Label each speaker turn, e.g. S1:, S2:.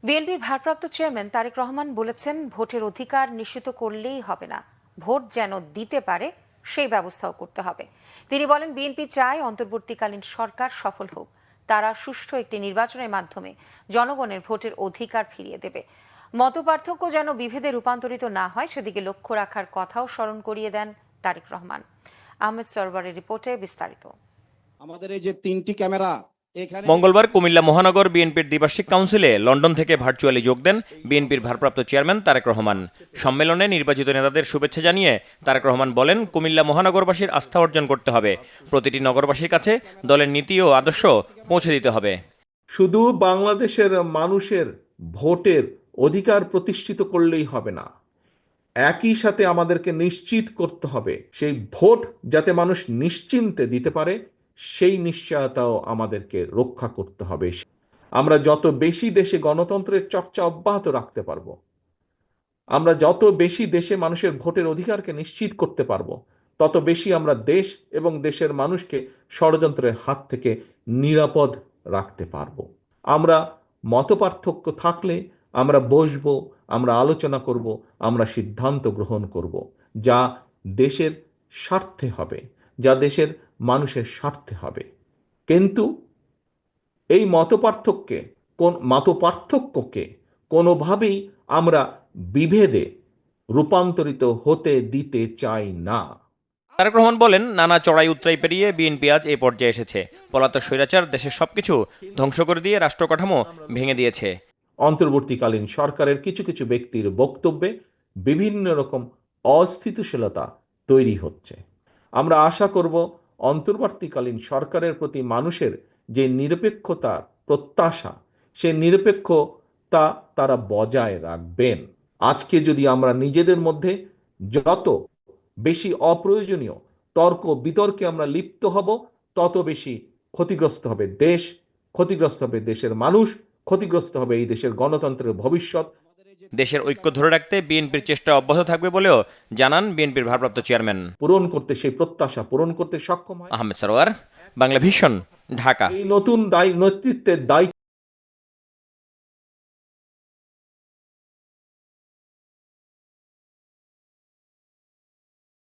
S1: বিএনপির ভারপ্রাপ্ত চেয়ারম্যান তারেক রহমান বলেছেন, ভোটের অধিকার নিশ্চিত করলেই হবে না, ভোট যেন দিতে পারে সেই ব্যবস্থাও করতে হবে। তিনি বলেন, বিএনপি চায় অন্তর্বর্তীকালীন সরকার সফল হোক, তারা সুষ্ঠু একটি নির্বাচনের মাধ্যমে জনগণের ভোটের অধিকার ফিরিয়ে দেবে। মতপার্থক্য যেন বিভেদে রূপান্তরিত না হয় সেদিকে লক্ষ্য রাখার কথাও স্মরণ করিয়ে দেন তারেক রহমান। আহমেদ সরওয়ারের রিপোর্টে বিস্তারিত।
S2: আমাদের এই যে 3টি ক্যামেরা
S3: মঙ্গলবার কুমিল্লা মহানগর বিএনপির দ্বিবার্ষিক কাউন্সিলে লন্ডন থেকে ভার্চুয়ালি যোগ দেন বিএনপির ভারপ্রাপ্ত চেয়ারম্যান তারেক রহমান। সম্মেলনে নির্বাচিত নেতাদের শুভেচ্ছা জানিয়ে তারেক রহমান বলেন, কুমিল্লা মহানগরবাসীর আস্থা অর্জন করতে হবে, প্রতিটি নগরবাসীর কাছে দলের নীতি ও আদর্শ পৌঁছে দিতে হবে।
S4: শুধু বাংলাদেশের মানুষের ভোটের অধিকার প্রতিষ্ঠিত করলেই হবে না, একই সাথে আমাদেরকে নিশ্চিত করতে হবে সেই ভোট যাতে মানুষ নিশ্চিন্তে দিতে পারে, সেই নিশ্চয়তাও আমাদেরকে রক্ষা করতে হবে। আমরা যত বেশি দেশে গণতন্ত্রের চর্চা অব্যাহত রাখতে পারবো, আমরা যত বেশি দেশে মানুষের ভোটের অধিকারকে নিশ্চিত করতে পারবো, তত বেশি আমরা দেশ এবং দেশের মানুষকে ষড়যন্ত্রের হাত থেকে নিরাপদ রাখতে পারবো। আমরা মতপার্থক্য থাকলে আমরা বসবো, আমরা আলোচনা করব, আমরা সিদ্ধান্ত গ্রহণ করব, যা দেশের স্বার্থে হবে, যা দেশের মানুষের স্বার্থে হবে। কিন্তু এই মতপার্থক্যকে কোনোভাবেই আমরা বিভেদে রূপান্তরিত হতে দিতে চাই না।
S3: তারেক রহমান বলেন, নানা চড়াই উতরাই পেরিয়ে বিএনপি আজ এ পর্যায়ে এসেছে। পলাতক স্বৈরাচার দেশের সবকিছু ধ্বংস করে দিয়ে রাষ্ট্র কাঠামো ভেঙে দিয়েছে।
S4: অন্তর্বর্তীকালীন সরকারের কিছু কিছু ব্যক্তির বক্তব্যে বিভিন্ন রকম অস্থিতিশীলতা তৈরি হচ্ছে। আমরা আশা করব অন্তর্বর্তীকালীন সরকারের প্রতি মানুষের যে নিরপেক্ষতার প্রত্যাশা, সে নিরপেক্ষতা তারা বজায় রাখবেন। আজকে যদি আমরা নিজেদের মধ্যে যত বেশি অপ্রয়োজনীয় তর্ক বিতর্কে আমরা লিপ্ত হব, তত বেশি ক্ষতিগ্রস্ত হবে দেশ, ক্ষতিগ্রস্ত হবে দেশের মানুষ, ক্ষতিগ্রস্ত হবে এই দেশের গণতন্ত্রের ভবিষ্যৎ।
S3: দেশের ঐক্য ধরে রাখতে বিএনপির চেষ্টা অব্যাহত থাকবে বলেও জানান বিএনপির ভারপ্রাপ্ত চেয়ারম্যান।
S4: পূরণ করতে, সেই প্রত্যাশা পূরণ করতে সক্ষম হয়।
S3: আহমেদ সরওয়ার, বাংলা ভিশন, ঢাকা।
S4: এই নতুন নেতৃত্বের দায়িত্ব